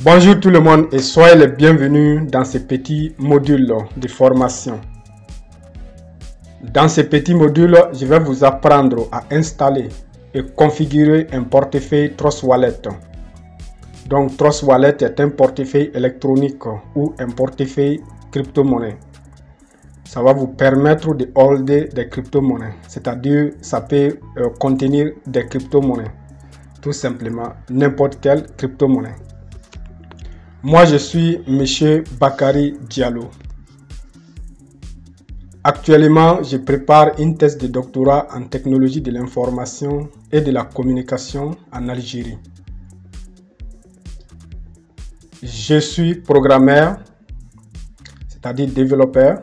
Bonjour tout le monde et soyez les bienvenus dans ce petit module de formation. Dans ce petit module, je vais vous apprendre à installer et configurer un portefeuille Trust Wallet. Donc Trust Wallet est un portefeuille électronique ou un portefeuille crypto-monnaie. Ça va vous permettre de holder des crypto-monnaies, c'est-à-dire ça peut contenir des crypto-monnaies. Tout simplement, n'importe quelle crypto-monnaie. Moi, je suis M. Bakary Diallo. Actuellement, je prépare une thèse de doctorat en technologie de l'information et de la communication en Algérie. Je suis programmeur, c'est-à-dire développeur,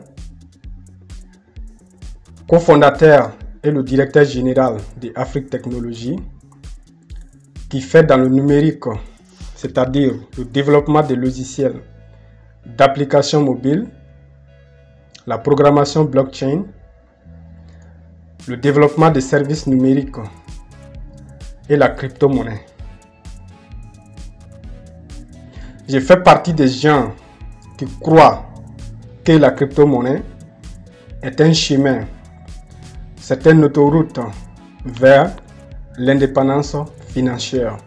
cofondateur et le directeur général de Afrique Technologies, qui fait dans le numérique, c'est-à-dire le développement des logiciels, d'applications mobiles, la programmation blockchain, le développement des services numériques et la crypto-monnaie. Je fais partie des gens qui croient que la crypto-monnaie est un chemin, c'est une autoroute vers l'indépendance financière.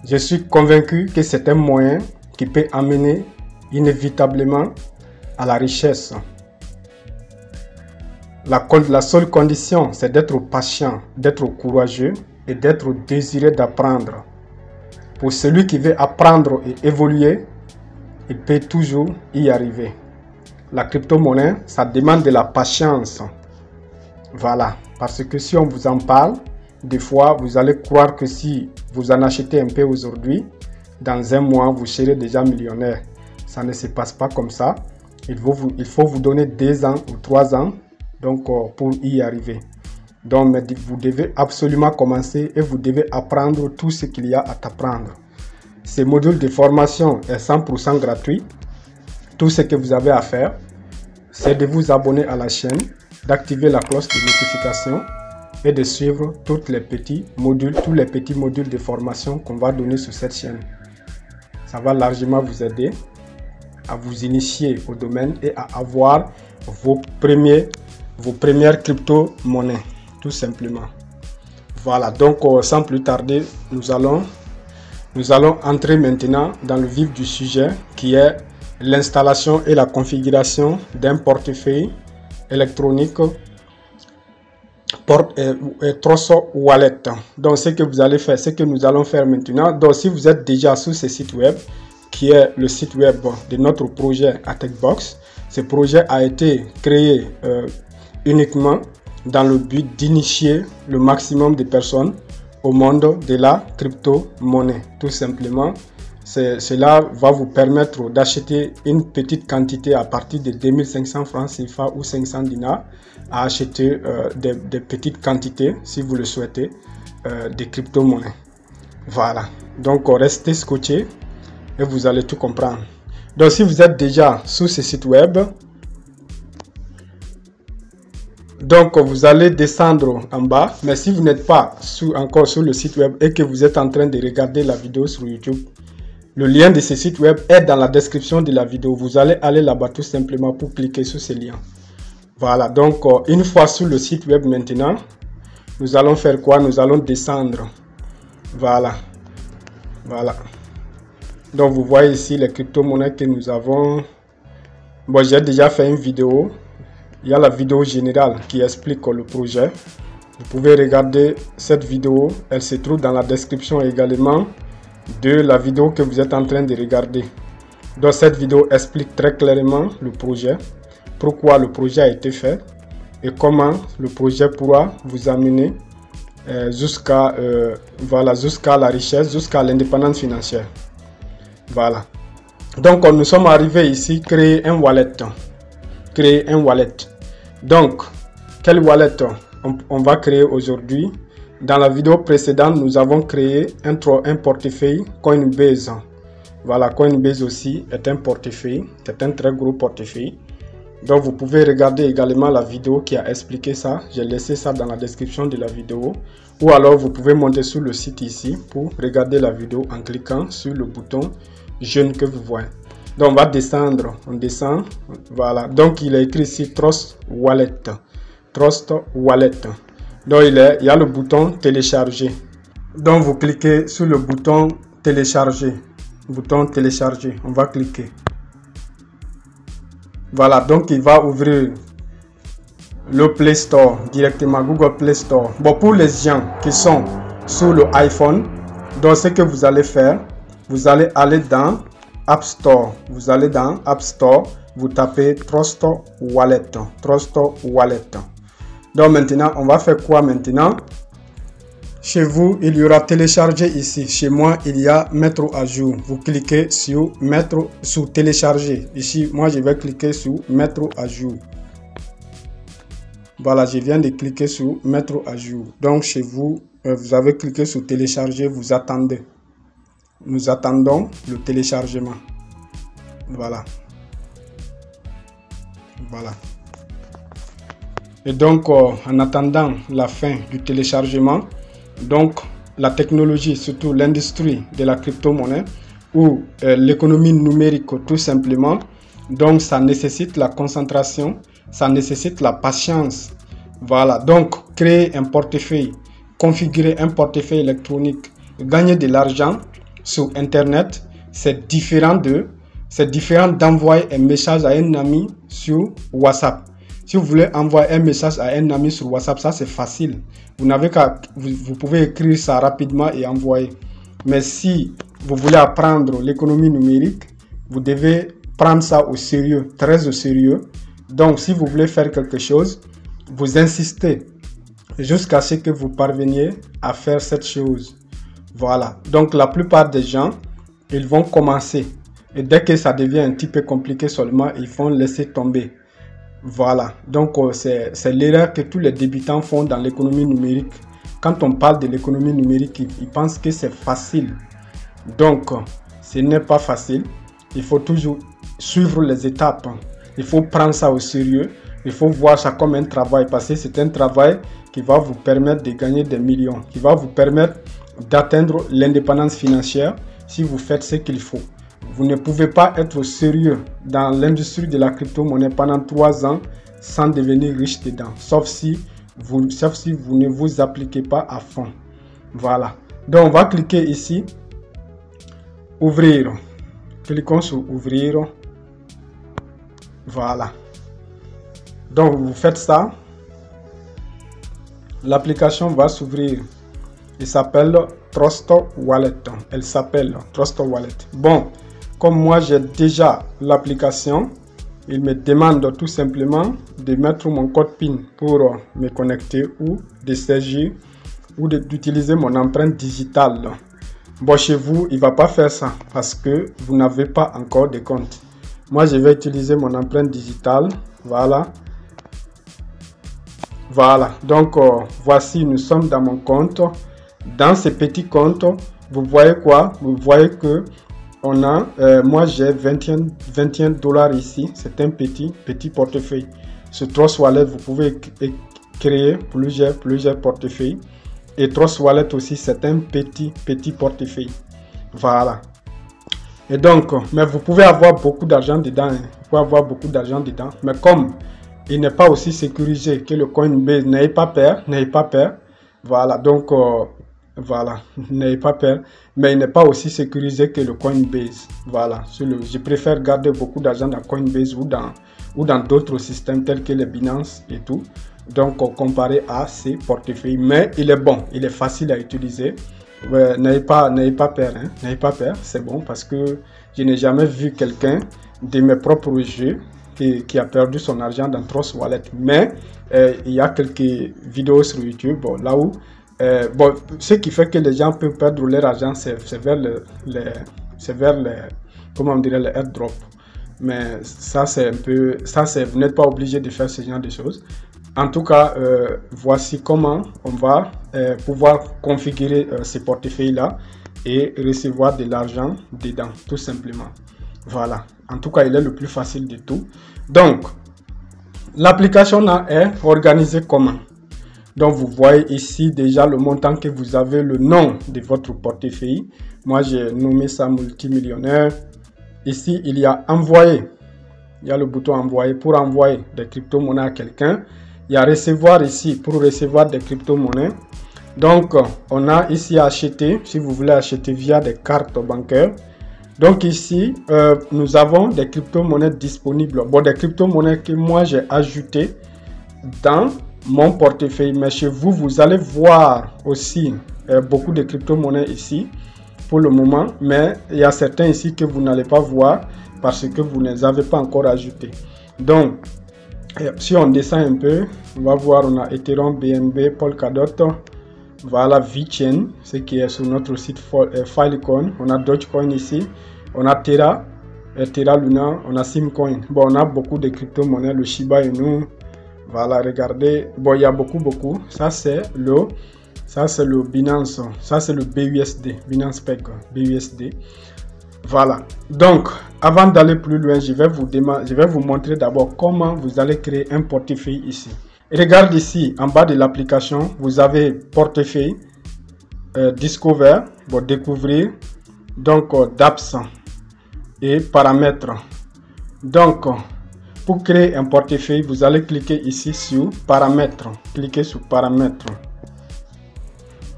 Je suis convaincu que c'est un moyen qui peut amener inévitablement à la richesse. La seule condition, c'est d'être patient, d'être courageux et d'être désireux d'apprendre. Pour celui qui veut apprendre et évoluer, il peut toujours y arriver. La crypto-monnaie, ça demande de la patience. Voilà, parce que si on vous en parle, des fois, vous allez croire que si vous en achetez un peu aujourd'hui, dans un mois, vous serez déjà millionnaire. Ça ne se passe pas comme ça. Il faut vous donner 2 ans ou 3 ans donc, pour y arriver. Donc, vous devez absolument commencer et vous devez apprendre tout ce qu'il y a à apprendre. Ce module de formation est 100% gratuit. Tout ce que vous avez à faire, c'est de vous abonner à la chaîne, d'activer la cloche de notification et de suivre tous les petits modules de formation qu'on va donner sur cette chaîne. Ça va largement vous aider à vous initier au domaine et à avoir vos premières crypto-monnaies, tout simplement. Voilà, donc sans plus tarder, nous allons entrer maintenant dans le vif du sujet qui est l'installation et la configuration d'un portefeuille électronique Trust Wallet. Donc ce que vous allez faire, ce que nous allons faire maintenant. Donc si vous êtes déjà sur ce site web, qui est le site web de notre projet ATechBox, ce projet a été créé uniquement dans le but d'initier le maximum de personnes au monde de la crypto-monnaie. Tout simplement, cela va vous permettre d'acheter une petite quantité à partir de 2500 francs CFA ou 500 dinars, à acheter des petites quantités, si vous le souhaitez, de crypto-monnaies. Voilà, donc restez scotchés et vous allez tout comprendre. Donc si vous êtes déjà sur ce site web, donc vous allez descendre en bas. Mais si vous n'êtes pas encore sur le site web et que vous êtes en train de regarder la vidéo sur YouTube, le lien de ce site web est dans la description de la vidéo. Vous allez aller là-bas tout simplement pour cliquer sur ce lien. Voilà, donc une fois sur le site web maintenant, nous allons faire quoi? Nous allons descendre. Voilà. Donc vous voyez ici les crypto-monnaies que nous avons. Bon, j'ai déjà fait une vidéo. Il y a la vidéo générale qui explique le projet. Vous pouvez regarder cette vidéo. Elle se trouve dans la description également de la vidéo que vous êtes en train de regarder. Donc cette vidéo explique très clairement le projet, pourquoi le projet a été fait et comment le projet pourra vous amener jusqu'à la richesse, jusqu'à l'indépendance financière. Voilà. Donc nous sommes arrivés ici, créer un wallet. Donc, quel wallet on va créer aujourd'hui? Dans la vidéo précédente, nous avons créé un portefeuille Coinbase. Voilà, Coinbase aussi est un portefeuille, c'est un très gros portefeuille. Donc vous pouvez regarder également la vidéo qui a expliqué ça. J'ai laissé ça dans la description de la vidéo. Ou alors vous pouvez monter sur le site ici pour regarder la vidéo en cliquant sur le bouton jaune que vous voyez. Donc on va descendre, on descend, voilà. Donc il est écrit ici Trust Wallet. Trust Wallet. Donc il y a le bouton télécharger. Donc vous cliquez sur le bouton télécharger. Bouton télécharger, on va cliquer. Voilà, donc il va ouvrir le Play Store directement, Google Play Store. Bon, pour les gens qui sont sur le iPhone, donc ce que vous allez faire, vous allez aller dans App Store. Vous allez dans App Store, vous tapez Trust Wallet. Trust Wallet. Donc maintenant, on va faire quoi maintenant? Chez vous, il y aura télécharger ici. Chez moi, il y a mettre à jour. Vous cliquez sur mettre, sur télécharger. Ici, moi, je vais cliquer sur mettre à jour. Voilà, je viens de cliquer sur mettre à jour. Donc, chez vous, vous avez cliqué sur télécharger, vous attendez. Nous attendons le téléchargement. Voilà. Voilà. Et donc, en attendant la fin du téléchargement, donc la technologie, surtout l'industrie de la crypto-monnaie ou l'économie numérique tout simplement, donc ça nécessite la concentration, ça nécessite la patience. Voilà, donc créer un portefeuille, configurer un portefeuille électronique, gagner de l'argent sur Internet, c'est différent d'envoyer un message à un ami sur WhatsApp. Si vous voulez envoyer un message à un ami sur WhatsApp, ça c'est facile. Vous n'avez qu'à, vous pouvez écrire ça rapidement et envoyer. Mais si vous voulez apprendre l'économie numérique, vous devez prendre ça au sérieux, très au sérieux. Donc, si vous voulez faire quelque chose, vous insistez jusqu'à ce que vous parveniez à faire cette chose. Voilà. Donc, la plupart des gens, ils vont commencer. Et dès que ça devient un petit peu compliqué seulement, ils vont laisser tomber. Voilà, donc c'est l'erreur que tous les débutants font dans l'économie numérique. Quand on parle de l'économie numérique, ils pensent que c'est facile. Donc, ce n'est pas facile. Il faut toujours suivre les étapes. Il faut prendre ça au sérieux. Il faut voir ça comme un travail parce que c'est un travail qui va vous permettre de gagner des millions, qui va vous permettre d'atteindre l'indépendance financière si vous faites ce qu'il faut. Vous ne pouvez pas être sérieux dans l'industrie de la crypto-monnaie pendant 3 ans sans devenir riche dedans, sauf si vous ne vous appliquez pas à fond. Voilà. Donc, on va cliquer ici, ouvrir. Cliquons sur ouvrir. Voilà. Donc, vous faites ça. L'application va s'ouvrir. Il s'appelle Trust Wallet. Elle s'appelle Trust Wallet. Bon. Comme moi j'ai déjà l'application, il me demande tout simplement de mettre mon code PIN pour me connecter ou de saisir ou d'utiliser mon empreinte digitale. Bon, chez vous, il ne va pas faire ça parce que vous n'avez pas encore de compte. Moi, je vais utiliser mon empreinte digitale. Voilà. Voilà. Donc, voici, nous sommes dans mon compte. Dans ce petit compte, vous voyez quoi? Vous voyez que on a, moi j'ai 21 dollars ici, c'est un petit portefeuille. Sur Trust Wallet, vous pouvez créer plusieurs portefeuilles. Et Trust Wallet aussi, c'est un petit portefeuille. Voilà. Et donc, mais vous pouvez avoir beaucoup d'argent dedans. Hein. Vous pouvez avoir beaucoup d'argent dedans. Mais comme il n'est pas aussi sécurisé que le Coinbase, n'ayez pas peur, n'ayez pas peur. Voilà, donc... voilà, n'ayez pas peur, mais il n'est pas aussi sécurisé que le Coinbase. Voilà, je préfère garder beaucoup d'argent dans Coinbase ou dans d'autres systèmes tels que les Binance et tout. Donc, comparé à ces portefeuilles, mais il est bon, il est facile à utiliser. N'ayez pas peur, hein? N'ayez pas peur, c'est bon parce que je n'ai jamais vu quelqu'un de mes propres jeux qui a perdu son argent dans Trust Wallet. Mais il y a quelques vidéos sur YouTube, bon, là où bon, ce qui fait que les gens peuvent perdre leur argent, c'est vers les comment on dirait, les airdrops. Mais ça, c'est un peu, vous n'êtes pas obligé de faire ce genre de choses. En tout cas, voici comment on va pouvoir configurer ces portefeuilles-là et recevoir de l'argent dedans, tout simplement. Voilà. En tout cas, il est le plus facile de tout. Donc, L'application là est organisée comment? Donc vous voyez ici déjà le montant que vous avez, le nom de votre portefeuille. Moi j'ai nommé ça multimillionnaire. Ici il y a envoyer. Il y a le bouton envoyer pour envoyer des crypto-monnaies à quelqu'un. Il y a recevoir ici pour recevoir des crypto-monnaies. Donc on a ici acheter si vous voulez acheter via des cartes bancaires. Donc ici nous avons des crypto-monnaies disponibles. Bon, des crypto-monnaies que moi j'ai ajoutées dans mon portefeuille, mais chez vous, vous allez voir aussi beaucoup de crypto-monnaies ici pour le moment, mais il y a certains ici que vous n'allez pas voir parce que vous ne les avez pas encore ajoutés. Donc, si on descend un peu, on va voir, on a Ethereum, BNB, Polkadot, voilà, VeChain, ce qui est sur notre site Filecoin, on a Dogecoin ici, on a Terra, Terra Luna, on a Simcoin. Bon, on a beaucoup de crypto-monnaies, le Shiba Inu. Voilà, regardez, bon, il y a beaucoup. Ça c'est le Binance, ça c'est le BUSD, Binance Peg, BUSD. Voilà. Donc, avant d'aller plus loin, je vais vous montrer d'abord comment vous allez créer un portefeuille ici. Et regarde ici, en bas de l'application, vous avez portefeuille, Discover, pour découvrir, donc d'apps et paramètres. Donc, pour créer un portefeuille, vous allez cliquer ici sur paramètres. Cliquez sur paramètres.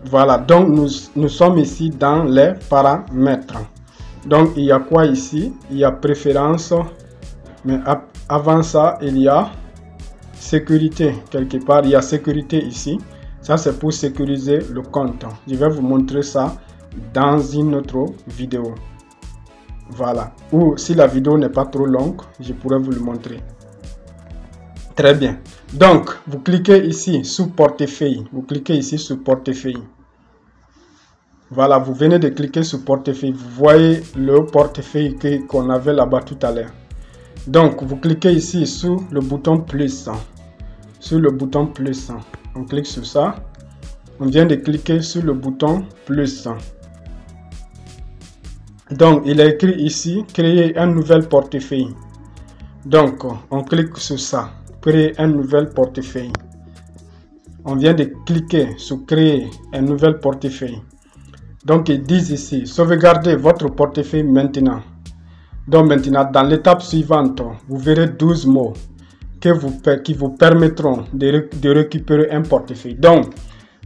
Voilà, donc nous sommes ici dans les paramètres. Donc il y a quoi ici? Il y a préférences, mais avant ça, il y a sécurité. Quelque part, il y a sécurité ici. Ça, c'est pour sécuriser le compte. Je vais vous montrer ça dans une autre vidéo. Voilà. Ou si la vidéo n'est pas trop longue, je pourrais vous le montrer. Très bien. Donc, vous cliquez ici sur portefeuille. Vous cliquez ici sur portefeuille. Voilà, vous venez de cliquer sur portefeuille. Vous voyez le portefeuille qu'on avait là-bas tout à l'heure. Donc, vous cliquez ici sur le bouton plus. Sur le bouton plus. On clique sur ça. On vient de cliquer sur le bouton plus. Donc, il est écrit ici, créer un nouvel portefeuille. Donc, on clique sur ça, créer un nouvel portefeuille. On vient de cliquer sur créer un nouvel portefeuille. Donc, ils disent ici, sauvegardez votre portefeuille maintenant. Donc, maintenant, dans l'étape suivante, vous verrez 12 mots qui vous permettront de récupérer un portefeuille. Donc,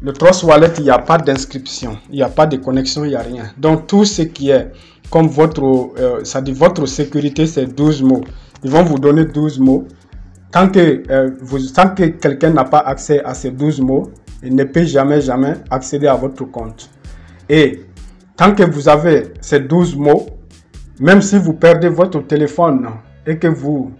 le Trust Wallet, il n'y a pas d'inscription, il n'y a pas de connexion, il n'y a rien. Donc, tout ce qui est comme votre sécurité, c'est 12 mots. Ils vont vous donner 12 mots. Tant que quelqu'un n'a pas accès à ces 12 mots, il ne peut jamais accéder à votre compte. Et tant que vous avez ces 12 mots, même si vous perdez votre téléphone et que vous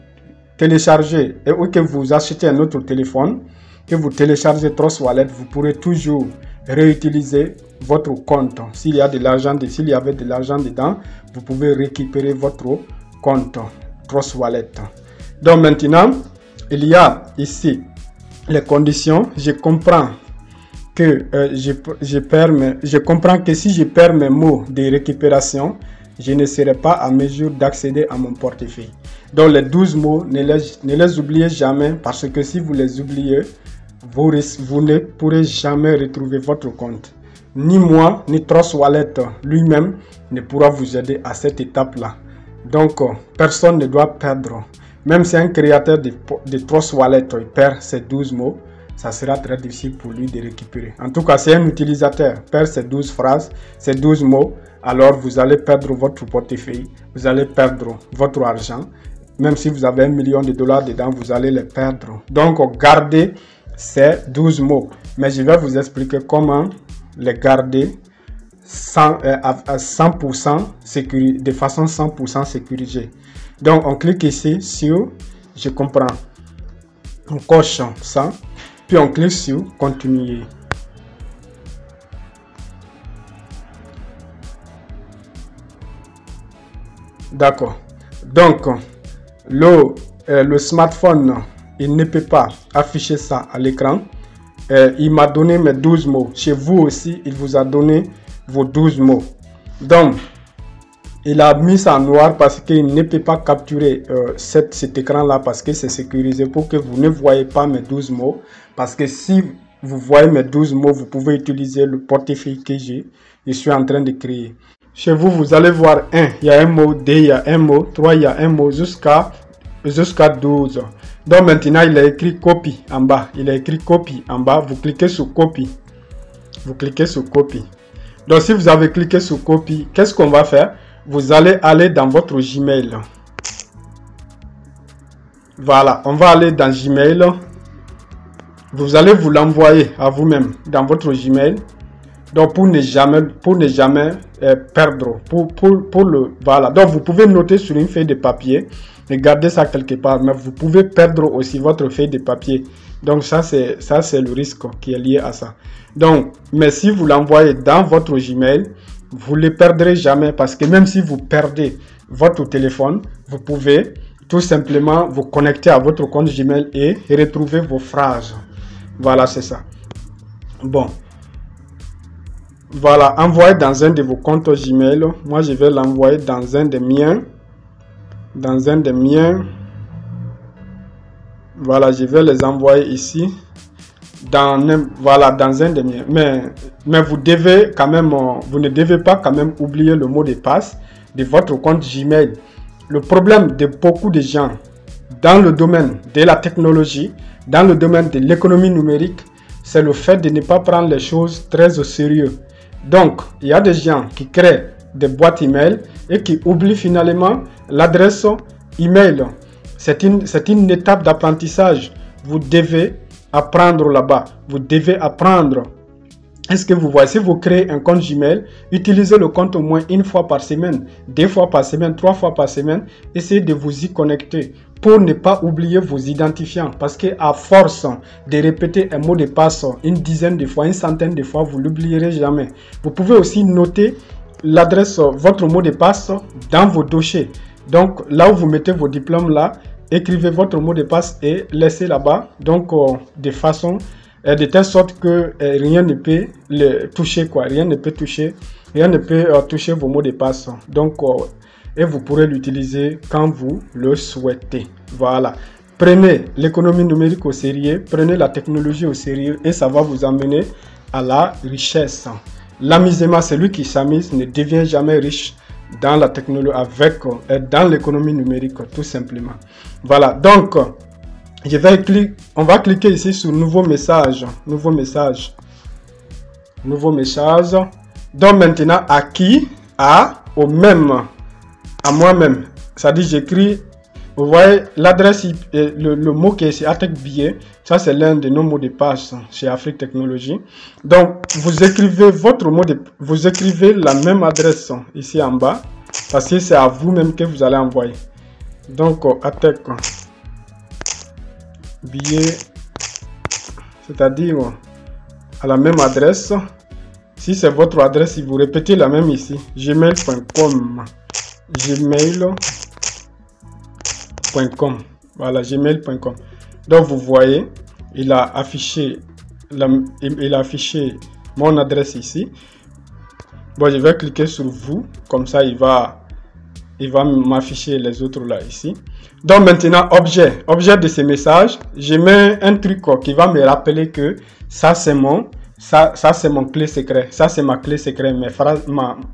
téléchargez ou que vous achetez un autre téléphone, que vous téléchargez Trust Wallet, vous pourrez toujours réutiliser votre compte. S'il y a de l'argent, s'il y avait de l'argent dedans, vous pouvez récupérer votre compte Trust Wallet. Donc maintenant, il y a ici les conditions. Je comprends que je comprends que si je perds mes mots de récupération, je ne serai pas à mesure d'accéder à mon portefeuille. Donc les 12 mots, ne les oubliez jamais, parce que si vous les oubliez, vous ne pourrez jamais retrouver votre compte. Ni moi, ni Trust Wallet lui-même ne pourra vous aider à cette étape-là. Donc, personne ne doit perdre. Même si un créateur de Trust Wallet perd ces 12 mots, ça sera très difficile pour lui de récupérer. En tout cas, si un utilisateur perd ces 12 phrases, ces 12 mots, alors vous allez perdre votre portefeuille, vous allez perdre votre argent. Même si vous avez $1 million dedans, vous allez les perdre. Donc, gardez ces 12 mots. Mais je vais vous expliquer comment les garder à 100% de façon 100% sécurisée. Donc, on clique ici sur « Je comprends ». On coche ça, puis on clique sur « Continuer ». D'accord. Donc, le smartphone, il ne peut pas afficher ça à l'écran. Il m'a donné mes 12 mots. Chez vous aussi, il vous a donné vos 12 mots. Donc, Il a mis ça en noir parce qu'il ne peut pas capturer cet écran-là parce que c'est sécurisé pour que vous ne voyez pas mes 12 mots. Parce que si vous voyez mes 12 mots, vous pouvez utiliser le portefeuille que je suis en train de créer. Chez vous, vous allez voir 1, il y a un mot, 2, il y a un mot, 3, il y a un mot, jusqu'à 12. Donc maintenant, il a écrit copie en bas. Il a écrit copie en bas. Vous cliquez sur copie. Vous cliquez sur copie. Donc si vous avez cliqué sur copie, qu'est-ce qu'on va faire? Vous allez aller dans votre Gmail. Voilà, on va aller dans Gmail. Vous allez vous l'envoyer à vous-même dans votre Gmail. Donc pour ne jamais perdre, voilà. Donc vous pouvez noter sur une feuille de papier et garder ça quelque part, mais vous pouvez perdre aussi votre feuille de papier. Donc ça c'est le risque qui est lié à ça. Donc, mais si vous l'envoyez dans votre Gmail, vous ne le perdrez jamais parce que même si vous perdez votre téléphone, vous pouvez tout simplement vous connecter à votre compte Gmail et retrouver vos phrases. Voilà, c'est ça. Bon. Voilà, envoyez dans un de vos comptes Gmail. Moi, je vais l'envoyer dans un des miens. Dans un des miens. Voilà, je vais les envoyer ici. Voilà, dans un des miens. Mais vous devez quand même, vous ne devez pas quand même oublier le mot de passe de votre compte Gmail. Le problème de beaucoup de gens dans le domaine de la technologie, dans le domaine de l'économie numérique, c'est le fait de ne pas prendre les choses très au sérieux. Donc, il y a des gens qui créent des boîtes email et qui oublient finalement l'adresse email. C'est une étape d'apprentissage. Vous devez apprendre là-bas. Vous devez apprendre. Est-ce que vous voyez, si vous créez un compte Gmail, utilisez le compte au moins une fois par semaine, 2 fois par semaine, 3 fois par semaine. Essayez de vous y connecter pour ne pas oublier vos identifiants. Parce qu'à force de répéter un mot de passe une dizaine de fois, une centaine de fois, vous ne l'oublierez jamais. Vous pouvez aussi noter l'adresse, votre mot de passe dans vos dossiers. Donc là où vous mettez vos diplômes là, écrivez votre mot de passe et laissez là-bas. Donc de telle sorte que rien ne peut le toucher, quoi. Rien ne peut toucher vos mots de passe. Donc et vous pourrez l'utiliser quand vous le souhaitez. Voilà. Prenez l'économie numérique au sérieux, prenez la technologie au sérieux et ça va vous amener à la richesse. L'amusement, celui qui s'amuse ne devient jamais riche dans la technologie, dans l'économie numérique, tout simplement. Voilà. Donc, on va cliquer ici sur nouveau message. Nouveau message. Nouveau message. Donc maintenant, à qui? Au même. À moi-même. C'est-à-dire, j'écris, vous voyez, l'adresse, le mot qui est ici, Atec Billet. Ça, c'est l'un de nos mots de passe chez Afrique Technologie. Donc, vous écrivez votre mot de, vous écrivez la même adresse ici en bas. Parce que c'est à vous-même que vous allez envoyer. Donc, Atec Billet, c'est-à-dire à la même adresse. Si c'est votre adresse, si vous répétez la même ici, gmail.com. Gmail.com. Voilà, gmail.com. Donc vous voyez, il a affiché mon adresse ici. Bon, je vais cliquer sur vous, comme ça il va m'afficher les autres là ici. Donc maintenant, objet de ce message, je mets un truc qui va me rappeler que ça c'est mon clé secret. Ça c'est ma clé secret,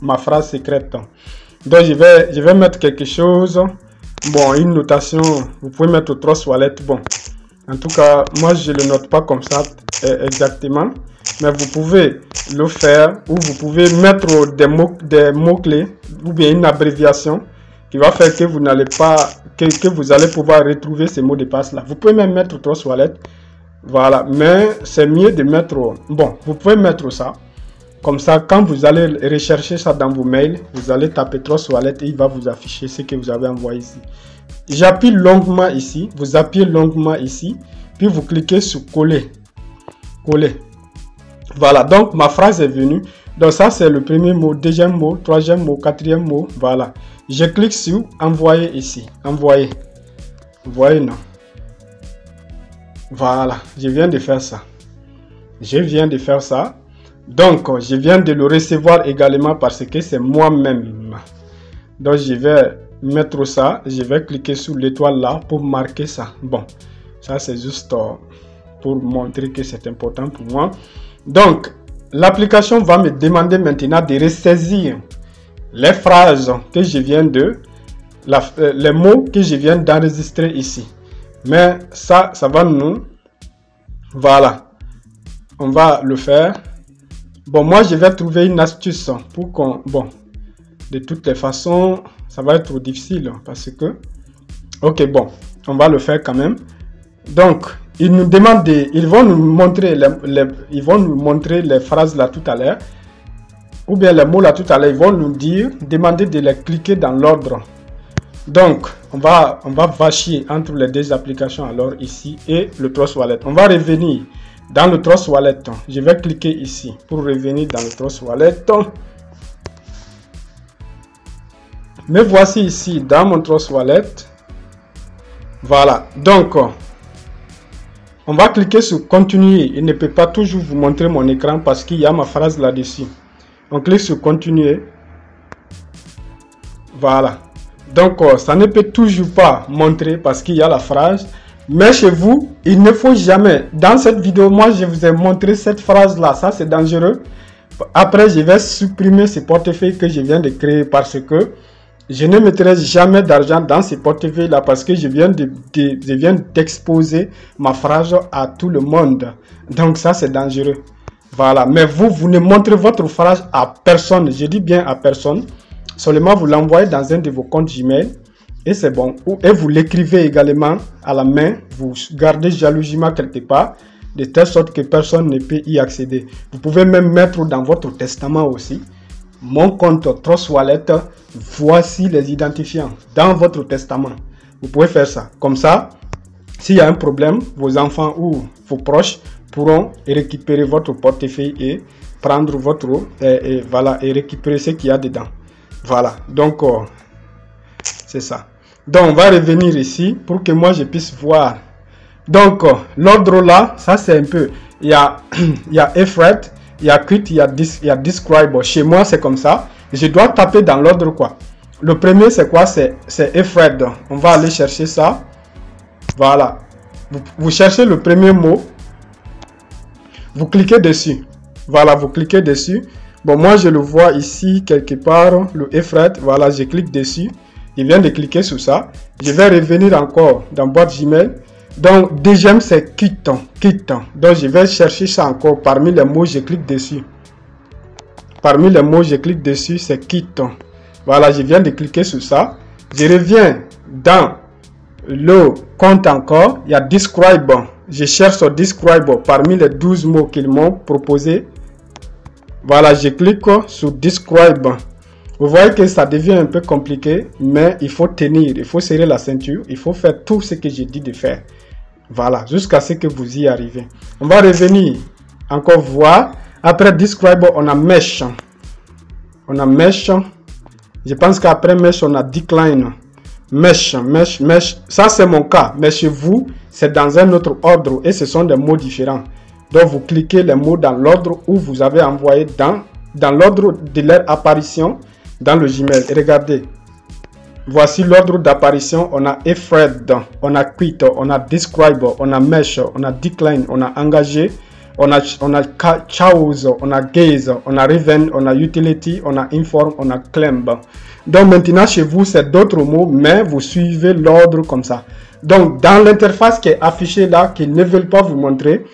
ma phrase secrète. Donc je vais mettre quelque chose. Bon, une notation, vous pouvez mettre 3 toilettes. Bon, en tout cas, moi je le note pas comme ça exactement. Mais vous pouvez le faire ou vous pouvez mettre des mots-clés ou bien une abréviation qui va faire que vous n'allez pas, que vous allez pouvoir retrouver ces mots de passe là. Vous pouvez même mettre 3 toilettes. Voilà, mais c'est mieux de mettre, bon, vous pouvez mettre ça. Comme ça, quand vous allez rechercher ça dans vos mails, vous allez taper 3 toilettes et il va vous afficher ce que vous avez envoyé ici. J'appuie longuement ici, vous appuyez longuement ici, puis vous cliquez sur coller. Coller. Voilà, donc ma phrase est venue. Donc ça c'est le premier mot, deuxième mot, troisième mot, quatrième mot. Voilà. Je clique sur envoyer ici. Envoyer. Vous voyez, non? Voilà, je viens de faire ça. Je viens de faire ça. Donc, je viens de le recevoir également parce que c'est moi-même. Donc, je vais mettre ça. Je vais cliquer sur l'étoile là pour marquer ça. Bon, ça c'est juste pour montrer que c'est important pour moi. Donc, l'application va me demander maintenant de ressaisir les phrases que je viens de... les mots que je viens d'enregistrer ici. Mais ça va nous... Voilà. On va le faire. Bon, moi, je vais trouver une astuce pour qu'on... Bon, de toutes les façons, ça va être trop difficile parce que... Ok, bon, on va le faire quand même. Donc, ils nous demandent ils vont nous montrer les phrases là tout à l'heure. Ou bien les mots là tout à l'heure, ils vont nous demander de les cliquer dans l'ordre. Donc, on va vachier entre les deux applications alors ici et le Trust Wallet. On va revenir dans le Trust Wallet. Je vais cliquer ici pour revenir dans le Trust Wallet. Me voici ici dans mon Trust Wallet. Voilà. Donc, on va cliquer sur continuer. Il ne peut pas toujours vous montrer mon écran parce qu'il y a ma phrase là-dessus. On clique sur continuer. Voilà. Donc, ça ne peut toujours pas montrer parce qu'il y a la phrase. Mais chez vous, il ne faut jamais. Dans cette vidéo, moi, je vous ai montré cette phrase-là. Ça, c'est dangereux. Après, je vais supprimer ce portefeuille que je viens de créer parce que je ne mettrai jamais d'argent dans ce portefeuille-là parce que je viens d'exposer ma phrase à tout le monde. Donc, ça, c'est dangereux. Voilà. Mais vous ne montrez votre phrase à personne. Je dis bien à personne. Seulement, vous l'envoyez dans un de vos comptes Gmail et c'est bon. Et vous l'écrivez également à la main. Vous gardez jalousement quelque part de telle sorte que personne ne peut y accéder. Vous pouvez même mettre dans votre testament aussi. Mon compte Trust Wallet, voici les identifiants dans votre testament. Vous pouvez faire ça. Comme ça, s'il y a un problème, vos enfants ou vos proches pourront récupérer votre portefeuille et prendre votre... voilà, et récupérer ce qu'il y a dedans. Voilà, donc c'est ça. Donc on va revenir ici pour que moi je puisse voir. Donc l'ordre là, ça c'est un peu, il y a Efred, il y a Quit, il y a Describe. Chez moi c'est comme ça. Je dois taper dans l'ordre quoi. Le premier c'est quoi? C'est Efred. On va aller chercher ça. Voilà. Vous cherchez le premier mot. Vous cliquez dessus. Voilà, vous cliquez dessus. Bon, moi, je le vois ici, quelque part, le Efred. Voilà, je clique dessus. Je viens de cliquer sur ça. Je vais revenir encore dans boîte Gmail. Donc, deuxième, c'est Quit. Donc, je vais chercher ça encore. Parmi les mots, je clique dessus. Parmi les mots, je clique dessus, c'est Quit. Voilà, je viens de cliquer sur ça. Je reviens dans le compte encore. Il y a Describe. Je cherche sur Describe parmi les 12 mots qu'ils m'ont proposé. Voilà, je clique sur Describe. Vous voyez que ça devient un peu compliqué, mais il faut tenir, il faut serrer la ceinture, il faut faire tout ce que j'ai dit de faire. Voilà, jusqu'à ce que vous y arrivez. On va revenir encore voir. Après Describe, on a Mesh. On a Mesh. Je pense qu'après Mesh, on a Decline. Mesh. Ça, c'est mon cas. Mais chez vous, c'est dans un autre ordre et ce sont des mots différents. Donc, vous cliquez les mots dans l'ordre où vous avez envoyé dans l'ordre de leur apparition dans le Gmail. Et regardez, voici l'ordre d'apparition. On a Efred, on a Quit, on a Describe, on a Mesh, on a Decline, on a Engagé, on a Choose, on a Gaze, on a Raven, on a Utility, on a Inform, on a Climb. Donc maintenant chez vous, c'est d'autres mots, mais vous suivez l'ordre comme ça. Donc dans l'interface qui est affichée là, qu'ils ne veulent pas vous montrer,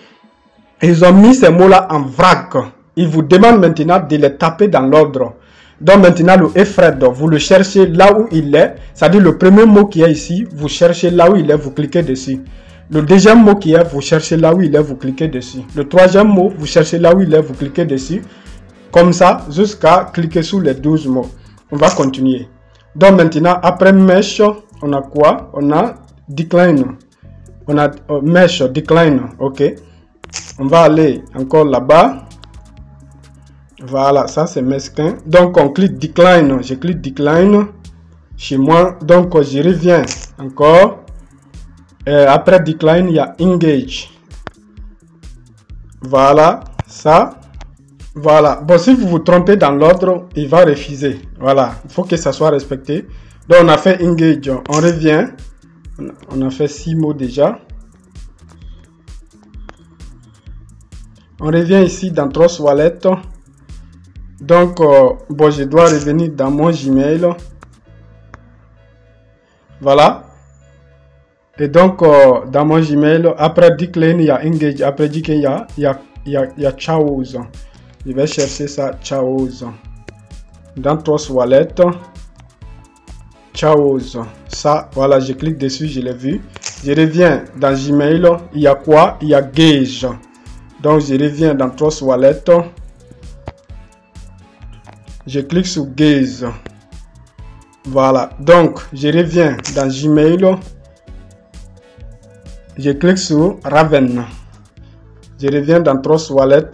ils ont mis ces mots-là en vrac. Ils vous demandent maintenant de les taper dans l'ordre. Donc maintenant, le Efred, vous le cherchez là où il est. C'est-à-dire le premier mot qui est ici, vous cherchez là où il est, vous cliquez dessus. Le deuxième mot qui est, vous cherchez là où il est, vous cliquez dessus. Le troisième mot, vous cherchez là où il est, vous cliquez dessus. Comme ça, jusqu'à cliquer sur les 12 mots. On va continuer. Donc maintenant, après Mesh, on a quoi? On a Decline. On a Mesh, Decline. Ok. On va aller encore là-bas. Voilà, ça c'est mesquin. Donc on clique Decline. Je clique Decline. Chez moi. Donc je reviens encore. Après Decline, il y a Engage. Voilà, ça. Voilà. Bon, si vous vous trompez dans l'ordre, il va refuser. Voilà. Il faut que ça soit respecté. Donc, on a fait engage. On revient. On a fait 6 mots déjà. On revient ici dans Trust Wallet. Donc, bon, je dois revenir dans mon Gmail. Voilà. Et donc, dans mon Gmail, après Decline, il y a Engage. Après Decline, il y a Chaos. Je vais chercher ça, Chaos. Dans Trust Wallet. Chaos. Ça, voilà, je clique dessus, je l'ai vu. Je reviens dans Gmail. Il y a quoi? Il y a Gage. Donc, je reviens dans Trust Wallet. Je clique sur Gaze. Voilà. Donc, je reviens dans Gmail. Je clique sur Raven. Je reviens dans Trust Wallet.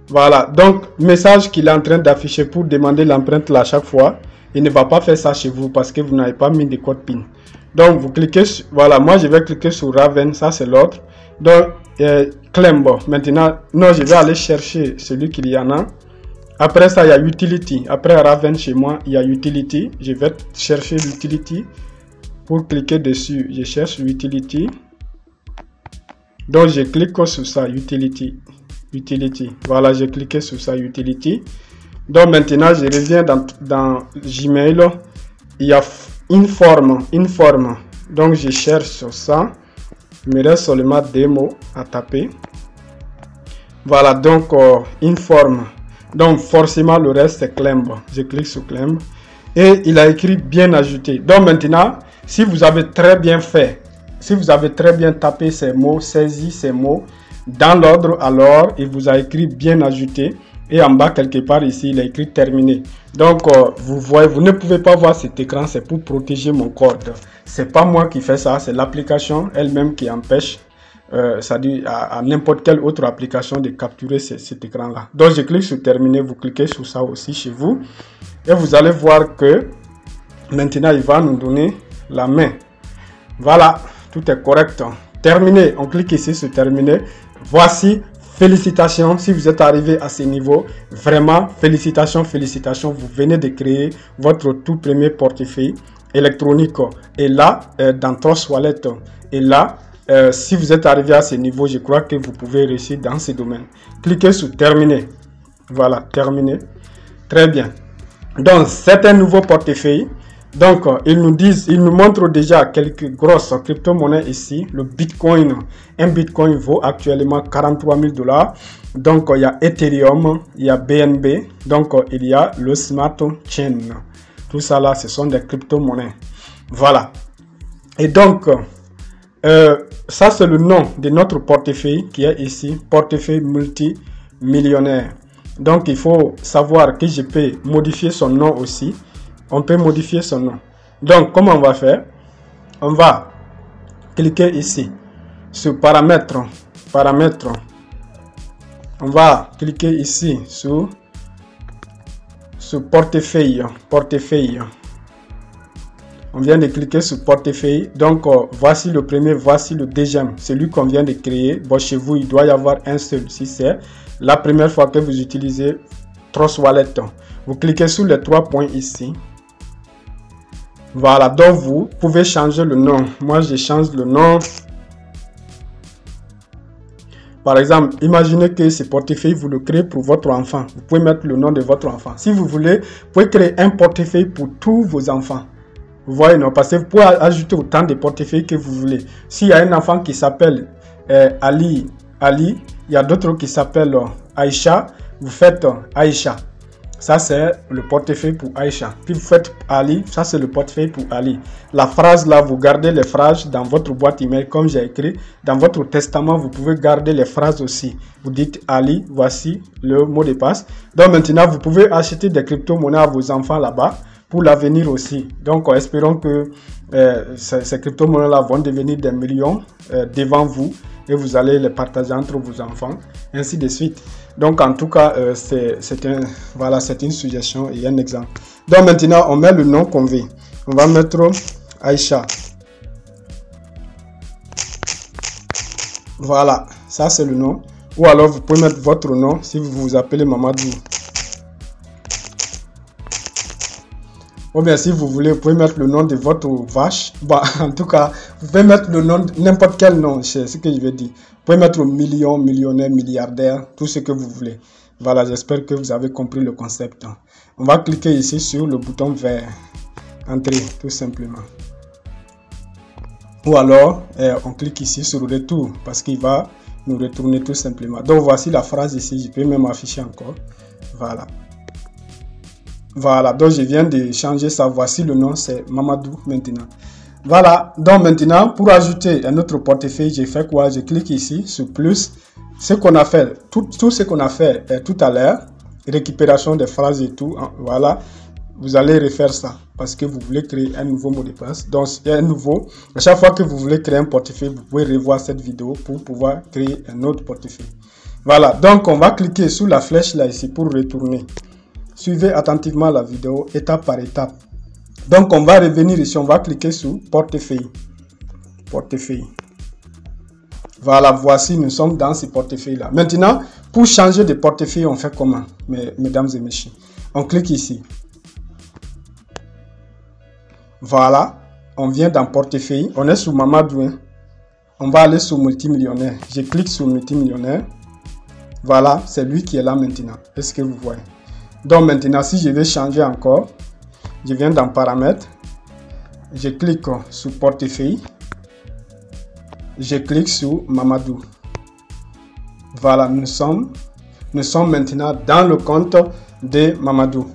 Voilà. Donc, message qu'il est en train d'afficher pour demander l'empreinte là à chaque fois. Il ne va pas faire ça chez vous parce que vous n'avez pas mis de code PIN. Donc, vous cliquez sur... Voilà. Moi, je vais cliquer sur Raven. Ça, c'est l'autre. Donc, Clembo. Maintenant, non, je vais aller chercher celui qu'il y en a. Après ça, il y a Utility. Après Raven, chez moi, il y a Utility. Je vais chercher l'Utility. Pour cliquer dessus, je cherche Utility. Donc, je clique sur ça, Utility. Utility. Voilà, j'ai cliqué sur ça, Utility. Donc, maintenant, je reviens dans Gmail. Il y a Inform. Donc, je cherche sur ça. Il me reste seulement des mots à taper. Voilà, donc, Inform. Donc, forcément, le reste, c'est Clemb. Je clique sur Clemb. Et il a écrit bien ajouté. Donc, maintenant, si vous avez très bien fait, si vous avez très bien tapé ces mots, saisi ces mots dans l'ordre, alors il vous a écrit bien ajouté. Et en bas, quelque part ici, il a écrit terminé. Donc, vous voyez, vous ne pouvez pas voir cet écran, c'est pour protéger mon code. C'est pas moi qui fais ça, c'est l'application elle-même qui empêche c'est-à-dire à n'importe quelle autre application de capturer cet écran-là. Donc, je clique sur terminer, vous cliquez sur ça aussi chez vous. Et vous allez voir que maintenant, il va nous donner la main. Voilà, tout est correct. Terminé, on clique ici sur terminer. Voici, félicitations si vous êtes arrivé à ce niveau. Vraiment, félicitations, félicitations. Vous venez de créer votre tout premier portefeuille électronique. Et là, dans Trust Wallet. Et là, si vous êtes arrivé à ce niveau, je crois que vous pouvez réussir dans ce domaine. Cliquez sur terminer. Voilà, terminé. Très bien. Donc, c'est un nouveau portefeuille. Donc, ils nous montrent déjà quelques grosses crypto-monnaies ici. Le Bitcoin, un Bitcoin vaut actuellement 43 000 $. Donc, il y a Ethereum, il y a BNB. Donc, il y a le Smart Chain. Tout ça là, ce sont des crypto-monnaies. Voilà. Et donc, ça c'est le nom de notre portefeuille qui est ici, portefeuille multimillionnaire. Donc il faut savoir que je peux modifier son nom aussi. On peut modifier son nom. Donc comment on va faire? On va cliquer ici sur paramètres. On va cliquer ici sur portefeuille. On vient de cliquer sur portefeuille. Donc, voici le premier, voici le deuxième. Celui qu'on vient de créer. Bon, chez vous, il doit y avoir un seul. Si c'est la première fois que vous utilisez Trust Wallet, vous cliquez sur les 3 points ici. Voilà. Donc, vous pouvez changer le nom. Moi, je change le nom. Par exemple, imaginez que ce portefeuille, vous le créez pour votre enfant. Vous pouvez mettre le nom de votre enfant. Si vous voulez, vous pouvez créer un portefeuille pour tous vos enfants. Vous voyez, non, parce que vous pouvez ajouter autant de portefeuilles que vous voulez. S'il y a un enfant qui s'appelle Ali, il y a d'autres qui s'appellent Aïcha, vous faites Aïcha. Ça, c'est le portefeuille pour Aïcha. Puis vous faites Ali, ça, c'est le portefeuille pour Ali. La phrase là, vous gardez les phrases dans votre boîte email, comme j'ai écrit. Dans votre testament, vous pouvez garder les phrases aussi. Vous dites Ali, voici le mot de passe. Donc maintenant, vous pouvez acheter des crypto-monnaies à vos enfants là-bas. Pour l'avenir aussi. Donc, espérons que ces crypto-monnaies-là vont devenir des millions devant vous et vous allez les partager entre vos enfants, ainsi de suite. Donc, en tout cas, c'est une suggestion et un exemple. Donc, maintenant, on met le nom qu'on veut. On va mettre Aïcha. Voilà, ça c'est le nom. Ou alors vous pouvez mettre votre nom si vous vous appelez Mamadou. Ou bien si vous voulez, vous pouvez mettre le nom de votre vache. Bah, en tout cas, vous pouvez mettre le nom, n'importe quel nom, c'est ce que je vais dire. Vous pouvez mettre million, millionnaire, milliardaire, tout ce que vous voulez. Voilà, j'espère que vous avez compris le concept. On va cliquer ici sur le bouton vert. Entrer, tout simplement. Ou alors, on clique ici sur retour parce qu'il va nous retourner tout simplement. Donc, voici la phrase ici. Je peux même afficher encore. Voilà. Voilà, donc je viens de changer ça. Voici le nom, c'est Mamadou maintenant. Voilà, donc maintenant, pour ajouter un autre portefeuille, j'ai fait quoi? Je clique ici sur plus. Ce qu'on a fait, tout ce qu'on a fait tout à l'heure, récupération des phrases et tout, hein, voilà. Vous allez refaire ça parce que vous voulez créer un nouveau mot de passe. Donc, à chaque fois que vous voulez créer un portefeuille, vous pouvez revoir cette vidéo pour pouvoir créer un autre portefeuille. Voilà, donc on va cliquer sur la flèche là ici pour retourner. Suivez attentivement la vidéo étape par étape. Donc, on va revenir ici, on va cliquer sur portefeuille. Portefeuille. Voilà, voici, nous sommes dans ce portefeuille-là. Maintenant, pour changer de portefeuille, on fait comment, mesdames et messieurs? On clique ici. Voilà, on vient dans portefeuille. On est sur Mamadou. Hein. On va aller sur multimillionnaire. Je clique sur multimillionnaire. Voilà, c'est lui qui est là maintenant. Est-ce que vous voyez? Donc maintenant, si je vais changer encore, je viens dans paramètres. Je clique sur portefeuille. Je clique sur Mamadou. Voilà, nous sommes maintenant dans le compte de Mamadou.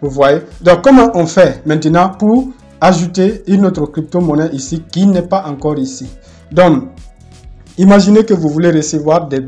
Vous voyez? Donc, comment on fait maintenant pour ajouter une autre crypto-monnaie ici qui n'est pas encore ici? Donc, imaginez que vous voulez recevoir des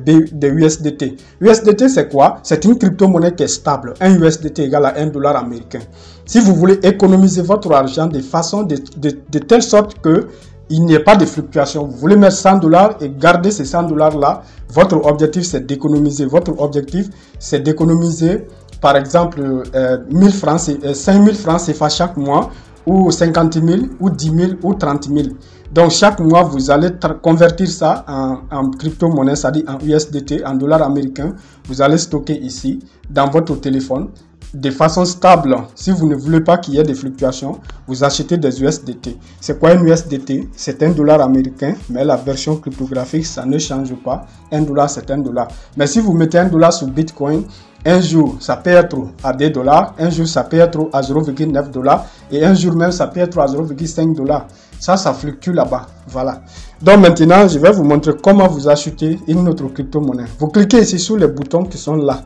USDT. USDT, c'est quoi? C'est une crypto-monnaie qui est stable. Un USDT égale à $1 américain. Si vous voulez économiser votre argent de façon de telle sorte que il n'y a pas de fluctuation. Vous voulez mettre $100 et garder ces $100 là. Votre objectif, c'est d'économiser. Votre objectif, c'est d'économiser, par exemple, 1000 francs, 5000 francs CFA chaque mois, ou 50 000, ou 10 000, ou 30 000. Donc, chaque mois, vous allez convertir ça en crypto-monnaie, c'est-à-dire en USDT, en dollars américains. Vous allez stocker ici, dans votre téléphone, de façon stable. Si vous ne voulez pas qu'il y ait des fluctuations, vous achetez des USDT. C'est quoi un USDT? C'est $1 américain, mais la version cryptographique, ça ne change pas. $1, c'est $1. Mais si vous mettez $1 sur Bitcoin, un jour, ça peut être à $2, un jour, ça peut être à $0,9, et un jour même, ça peut être à $0,5. Ça fluctue là-bas. Voilà. Donc maintenant, je vais vous montrer comment vous achetez une autre crypto-monnaie. Vous cliquez ici sur les boutons qui sont là.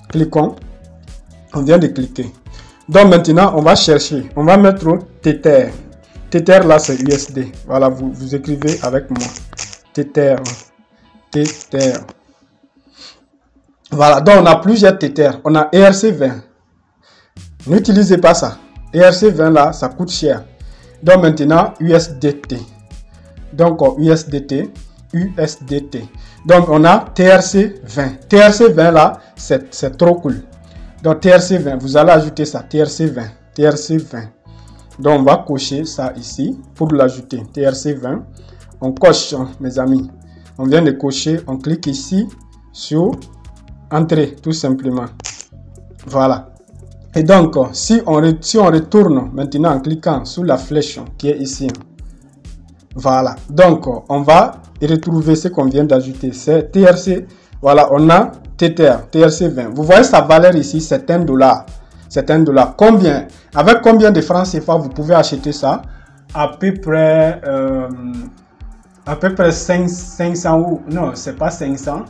Cliquons. On vient de cliquer. Donc maintenant, on va chercher. On va mettre Tether. Tether là, c'est USD. Voilà, vous écrivez avec moi. Tether. Tether. Voilà, donc on a plusieurs Tether. On a ERC20. N'utilisez pas ça. ERC20 là, ça coûte cher. Donc maintenant, USDT. Donc USDT. Donc on a TRC20. TRC20 là, c'est trop cool. Donc TRC20, vous allez ajouter ça, TRC20. Donc on va cocher ça ici pour l'ajouter, TRC20. On coche, mes amis. On vient de cocher, on clique ici sur Entrée, tout simplement. Voilà. Et donc, si on retourne maintenant en cliquant sur la flèche qui est ici. Voilà. Donc, on va retrouver ce qu'on vient d'ajouter. C'est TRC. Voilà, on a Tether, TRC20. Vous voyez sa valeur ici, c'est $1. C'est $1. Combien? Avec combien de francs CFA vous pouvez acheter ça? À peu près 500 ou... Non, c'est pas 500.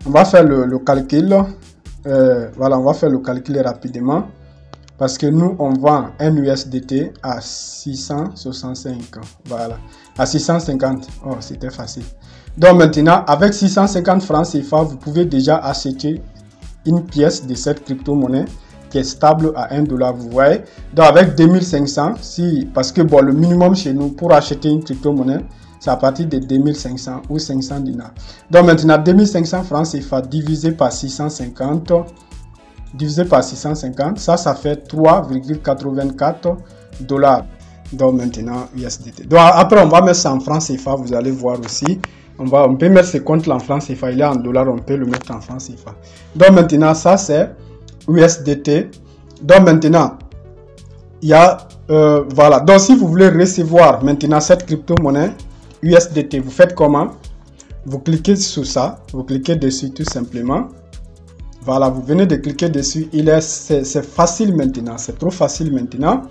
On va faire le calcul. Voilà, on va faire le calcul rapidement. Parce que nous, on vend un USDT à 665. Voilà. À 650. Oh, c'était facile. Donc maintenant, avec 650 francs CFA, vous pouvez déjà acheter une pièce de cette crypto-monnaie qui est stable à $1. Vous voyez. Donc avec 2500, parce que bon, le minimum chez nous pour acheter une crypto-monnaie, c'est à partir de 2500 ou 500 dinars. Donc maintenant, 2500 francs CFA divisé par 650. Divisé par 650, ça fait $3,84. Donc maintenant USDT. Donc après on va mettre ça en francs CFA, vous allez voir aussi. On peut mettre ce compte là en francs CFA, il est en dollars, on peut le mettre en francs CFA. Donc maintenant ça c'est USDT. Donc maintenant il y a voilà. Donc si vous voulez recevoir maintenant cette crypto-monnaie USDT, vous faites comment? Vous cliquez sur ça, vous cliquez dessus tout simplement. Voilà, vous venez de cliquer dessus. C'est facile maintenant, c'est trop facile maintenant.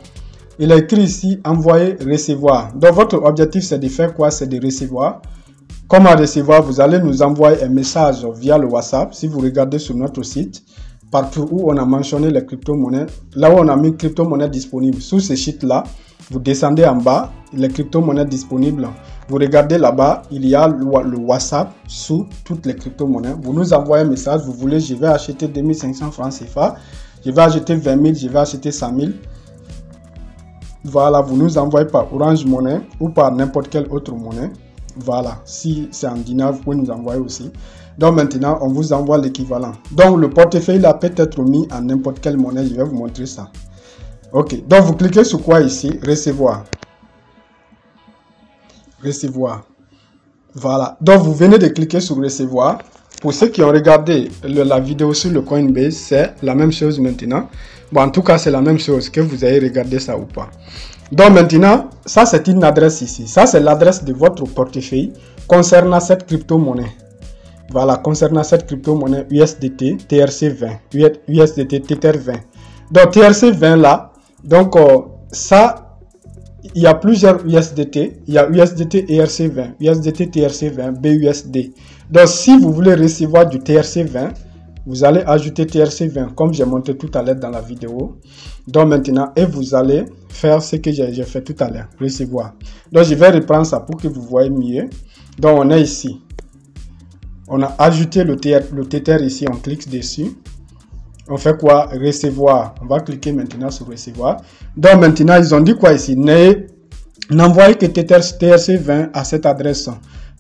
Il est écrit ici envoyer, recevoir. Donc votre objectif c'est de faire quoi? C'est de recevoir. Comment recevoir? Vous allez nous envoyer un message via le WhatsApp. Si vous regardez sur notre site, partout où on a mentionné les crypto-monnaies, là où on a mis crypto-monnaies disponibles, sous ce site-là, vous descendez en bas, les crypto-monnaies disponibles. Vous regardez là-bas, il y a le WhatsApp sous toutes les crypto-monnaies. Vous nous envoyez un message, vous voulez, je vais acheter 2500 francs CFA, je vais acheter 20 000, je vais acheter 100 000. Voilà, vous nous envoyez par Orange Money ou par n'importe quelle autre monnaie. Voilà, si c'est en dinar, vous pouvez nous envoyer aussi. Donc maintenant, on vous envoie l'équivalent. Donc le portefeuille là peut être mis en n'importe quelle monnaie, je vais vous montrer ça. Ok, donc vous cliquez sur quoi ici? Recevoir. Recevoir. Voilà, donc vous venez de cliquer sur recevoir. Pour ceux qui ont regardé la vidéo sur le Coinbase, c'est la même chose maintenant. Bon, en tout cas, c'est la même chose, que vous ayez regardé ça ou pas. Donc maintenant, ça c'est une adresse ici. Ça c'est l'adresse de votre portefeuille concernant cette crypto-monnaie. Voilà, concernant cette crypto-monnaie USDT TRC20, USDT Tether20. Donc TRC20 là, donc ça, il y a plusieurs USDT. Il y a USDT ERC20, USDT TRC20, BUSD. Donc si vous voulez recevoir du TRC20, vous allez ajouter TRC20 comme j'ai montré tout à l'heure dans la vidéo. Donc maintenant, et vous allez faire ce que j'ai fait tout à l'heure, recevoir. Donc je vais reprendre ça pour que vous voyez mieux. Donc on est ici. On a ajouté le Tether ici, on clique dessus. On fait quoi? Recevoir. On va cliquer maintenant sur recevoir. Donc maintenant, ils ont dit quoi ici? N'envoyez que TRC20 à cette adresse.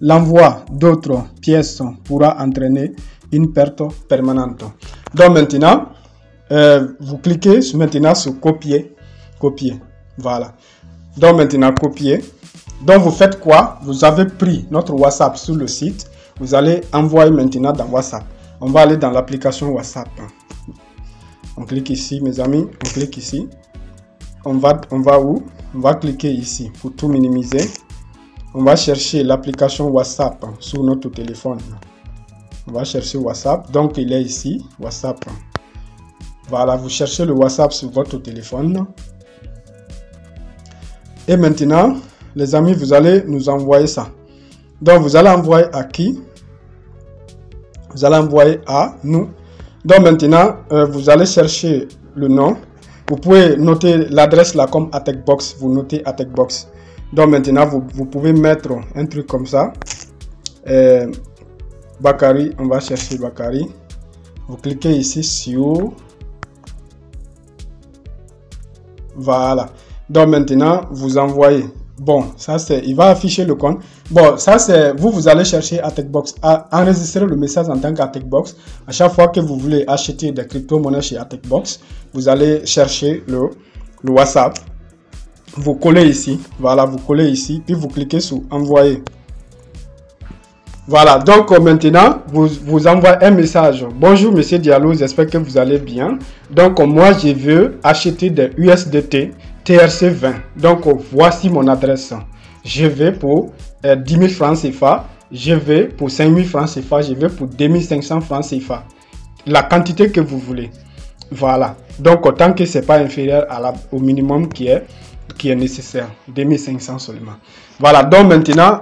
L'envoi d'autres pièces pourra entraîner une perte permanente. Donc maintenant, vous cliquez maintenant sur copier. Copier. Voilà. Donc maintenant, copier. Donc vous faites quoi? Vous avez pris notre WhatsApp sur le site. Vous allez envoyer maintenant dans WhatsApp. On va aller dans l'application WhatsApp. On clique ici, mes amis. On clique ici. On va où? On va cliquer ici pour tout minimiser. On va chercher l'application WhatsApp sur notre téléphone. On va chercher WhatsApp. Donc, il est ici, WhatsApp. Voilà, vous cherchez le WhatsApp sur votre téléphone. Et maintenant, les amis, vous allez nous envoyer ça. Donc, vous allez envoyer à qui? Vous allez envoyer à nous. Donc, maintenant, vous allez chercher le nom. Vous pouvez noter l'adresse là comme Attackbox. Vous notez Attackbox. Donc, maintenant, vous pouvez mettre un truc comme ça. Bakary, on va chercher Bakary. Vous cliquez ici sur... Voilà. Donc, maintenant, vous envoyez... Bon, ça c'est, il va afficher le compte. Bon, ça c'est, vous allez chercher Attackbox, enregistrer le message en tant qu'Attackbox. À chaque fois que vous voulez acheter des crypto-monnaies chez Attackbox, vous allez chercher le WhatsApp. Vous collez ici, voilà, vous collez ici, puis vous cliquez sur envoyer. Voilà, donc maintenant, vous envoyez un message. Bonjour Monsieur Diallo, j'espère que vous allez bien. Donc moi, je veux acheter des USDT TRC20. Donc voici mon adresse. Je vais pour 10 000 francs CFA. Je vais pour 5 000 francs CFA. Je vais pour 2500 francs CFA. La quantité que vous voulez. Voilà. Donc autant que ce n'est pas inférieur au minimum qui est nécessaire. 2500 seulement. Voilà. Donc maintenant,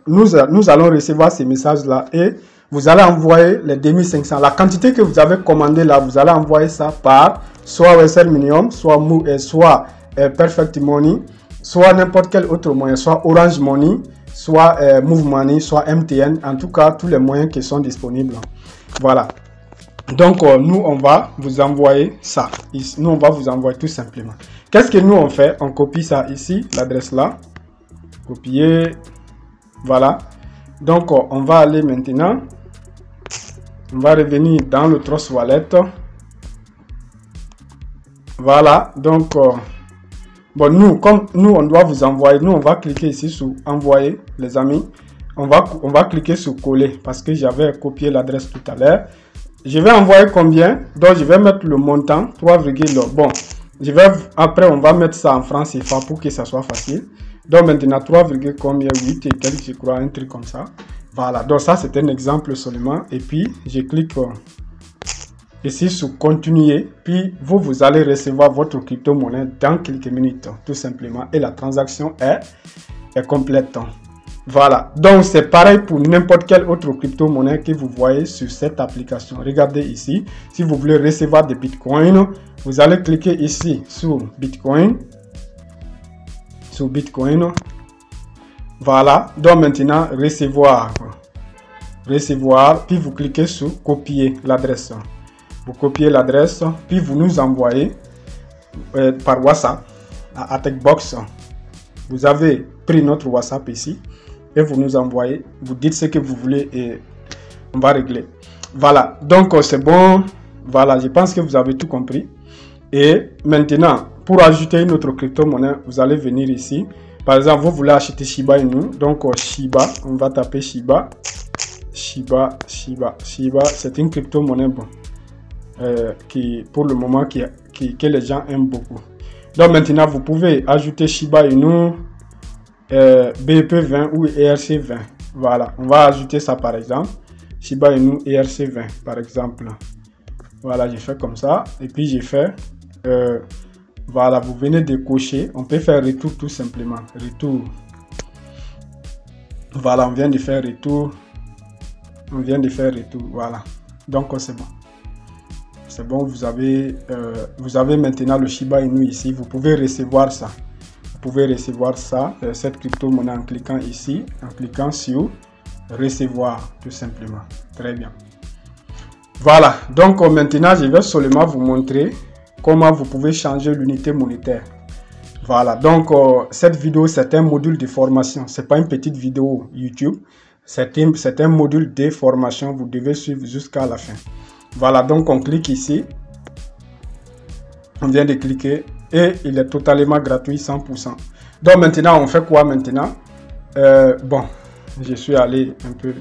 nous allons recevoir ces messages-là et vous allez envoyer les 2500. La quantité que vous avez commandée là, vous allez envoyer ça par soit Western Union, soit Perfect Money, soit n'importe quel autre moyen, soit Orange Money, soit Move Money, soit MTN, en tout cas tous les moyens qui sont disponibles. Voilà. Donc nous on va vous envoyer ça. Nous on va vous envoyer tout simplement. Qu'est-ce que nous on fait? On copie ça ici, l'adresse là. Copier. Voilà. Donc on va aller maintenant. On va revenir dans le Trust Wallet. Voilà. Donc Bon, nous, comme nous, on doit vous envoyer, nous, on va cliquer ici sur envoyer, les amis. On va cliquer sur coller parce que j'avais copié l'adresse tout à l'heure. Je vais envoyer combien? Donc, je vais mettre le montant, 3, bon, après, on va mettre ça en francs CFA pour que ça soit facile. Donc, maintenant, 3, combien? 8 et quelques, je crois, un truc comme ça. Voilà, donc ça, c'est un exemple seulement. Et puis, je clique ici sur continuer. Puis, vous allez recevoir votre crypto-monnaie dans quelques minutes, tout simplement. Et la transaction est complète. Voilà, donc c'est pareil pour n'importe quelle autre crypto-monnaie que vous voyez sur cette application. Regardez ici, si vous voulez recevoir des bitcoins, vous allez cliquer ici sur Bitcoin. Sur Bitcoin. Voilà, donc maintenant recevoir. Recevoir, puis vous cliquez sur copier l'adresse. Vous copiez l'adresse, puis vous nous envoyez par WhatsApp à Attackbox. Vous avez pris notre WhatsApp ici. Et vous nous envoyez, vous dites ce que vous voulez et on va régler. Voilà, donc c'est bon. Voilà, je pense que vous avez tout compris. Et maintenant, pour ajouter une autre crypto-monnaie, vous allez venir ici. Par exemple, vous voulez acheter Shiba Inu. Donc Shiba, on va taper Shiba. Shiba, c'est une crypto-monnaie bon, qui, pour le moment, que les gens aiment beaucoup. Donc maintenant, vous pouvez ajouter Shiba Inu. BEP20 ou ERC20. Voilà, on va ajouter ça par exemple. Shiba Inu ERC20 par exemple. Voilà, j'ai fait comme ça. Et puis j'ai fait. Voilà, vous venez de cocher. On peut faire retour tout simplement. Retour. Voilà, on vient de faire retour. On vient de faire retour. Voilà. Donc c'est bon. C'est bon, vous avez maintenant le Shiba Inu ici. Vous pouvez recevoir ça. Vous pouvez recevoir ça, cette crypto-monnaie en cliquant ici, en cliquant sur recevoir, tout simplement. Très bien. Voilà, donc maintenant, je vais seulement vous montrer comment vous pouvez changer l'unité monétaire. Voilà, donc cette vidéo, c'est un module de formation. Ce n'est pas une petite vidéo YouTube. C'est un module de formation. Vous devez suivre jusqu'à la fin. Voilà, donc on clique ici. On vient de cliquer. Et il est totalement gratuit, 100%. Donc maintenant, on fait quoi maintenant? Bon, je suis allé un peu...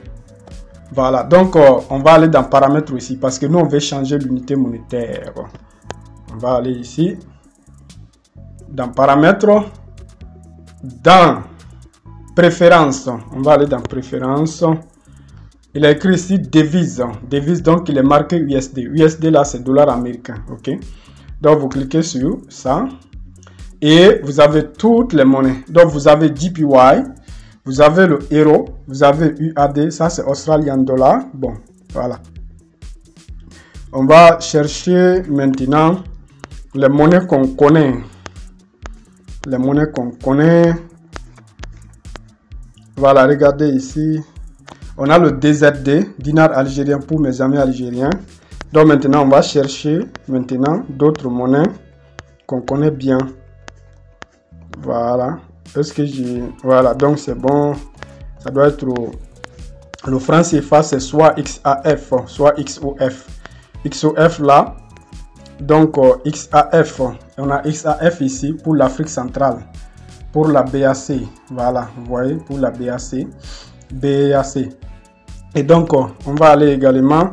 Voilà, donc on va aller dans paramètres aussi, parce que nous, on veut changer l'unité monétaire. On va aller ici, dans paramètres, dans préférences. On va aller dans préférences. Il est écrit ici devise. Devise, donc il est marqué USD. USD, là, c'est dollar américain, ok? Donc, vous cliquez sur ça et vous avez toutes les monnaies. Donc, vous avez JPY, vous avez le euro, vous avez UAD, ça c'est Australian dollar. Bon, voilà. On va chercher maintenant les monnaies qu'on connaît. Les monnaies qu'on connaît. Voilà, regardez ici. On a le DZD, dinar algérien pour mes amis algériens. Donc maintenant, on va chercher maintenant d'autres monnaies qu'on connaît bien. Voilà. Est-ce que j'ai... Voilà, donc c'est bon. Ça doit être... Le franc CFA, c'est soit XAF, soit XOF. XOF là. Donc XAF. On a XAF ici pour l'Afrique centrale. Pour la BAC. Voilà, vous voyez, pour la BAC. BAC. Et donc, on va aller également...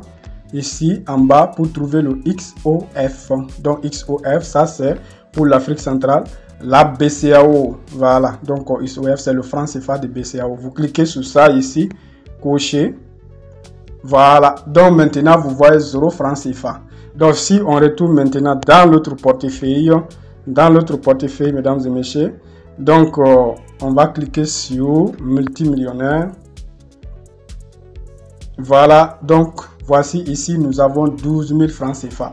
ici en bas pour trouver le XOF. Donc XOF, ça c'est pour l'Afrique centrale. La BCAO, voilà. Donc XOF, c'est le franc CFA de BCAO. Vous cliquez sur ça ici, cochez. Voilà. Donc maintenant, vous voyez 0 franc CFA. Donc si on retourne maintenant dans l'autre portefeuille, mesdames et messieurs, donc on va cliquer sur multimillionnaire. Voilà, donc voici ici nous avons 12 000 francs CFA.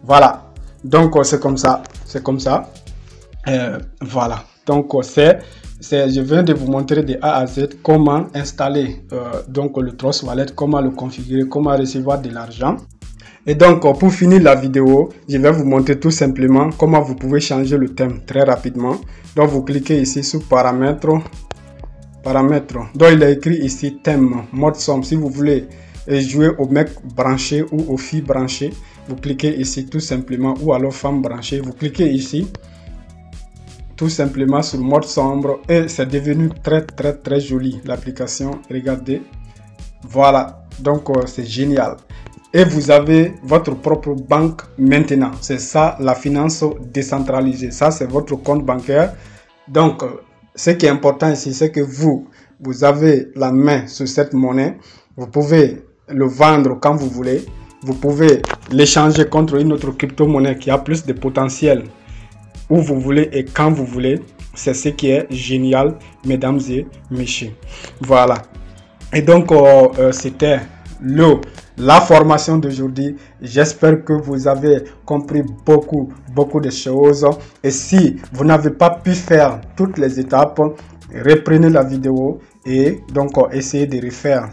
Voilà, donc c'est comme ça, voilà, donc je viens de vous montrer de A à Z comment installer donc le Trust Wallet, comment le configurer, comment recevoir de l'argent. Et donc pour finir la vidéo, je vais vous montrer tout simplement comment vous pouvez changer le thème très rapidement. Donc vous cliquez ici sur paramètres. Donc il est écrit ici thème, mode somme. Si vous voulez jouer au mec branché ou aux filles branchées, vous cliquez ici tout simplement, ou alors femme branchée, vous cliquez ici tout simplement sur mode sombre et c'est devenu très joli l'application. Regardez, voilà, donc c'est génial. Et vous avez votre propre banque maintenant. C'est ça la finance décentralisée. Ça c'est votre compte bancaire. Donc ce qui est important ici, c'est que vous avez la main sur cette monnaie. Vous pouvez le vendre quand vous voulez. Vous pouvez l'échanger contre une autre crypto-monnaie qui a plus de potentiel où vous voulez et quand vous voulez. C'est ce qui est génial, mesdames et messieurs. Voilà. Et donc, c'était la formation d'aujourd'hui. J'espère que vous avez compris beaucoup de choses. Et si vous n'avez pas pu faire toutes les étapes, reprenez la vidéo et donc essayez de refaire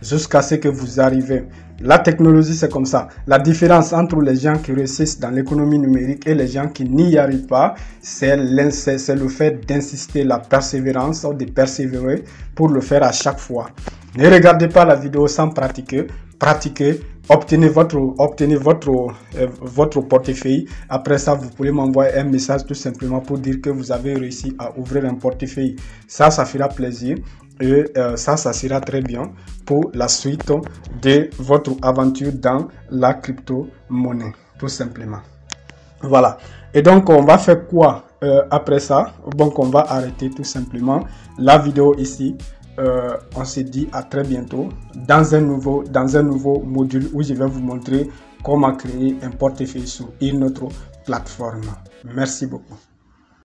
jusqu'à ce que vous arrivez. La technologie, c'est comme ça. La différence entre les gens qui réussissent dans l'économie numérique et les gens qui n'y arrivent pas, c'est le fait d'insister, la persévérance, de persévérer pour le faire à chaque fois. Ne regardez pas la vidéo sans pratiquer. Pratiquez, obtenez votre portefeuille. Après ça, vous pouvez m'envoyer un message tout simplement pour dire que vous avez réussi à ouvrir un portefeuille. Ça fera plaisir. Et ça sera très bien pour la suite de votre aventure dans la crypto-monnaie, tout simplement. Voilà. Et donc, on va faire quoi après ça? Donc, on va arrêter tout simplement la vidéo ici. On se dit à très bientôt dans un nouveau module où je vais vous montrer comment créer un portefeuille sur une autre plateforme. Merci beaucoup.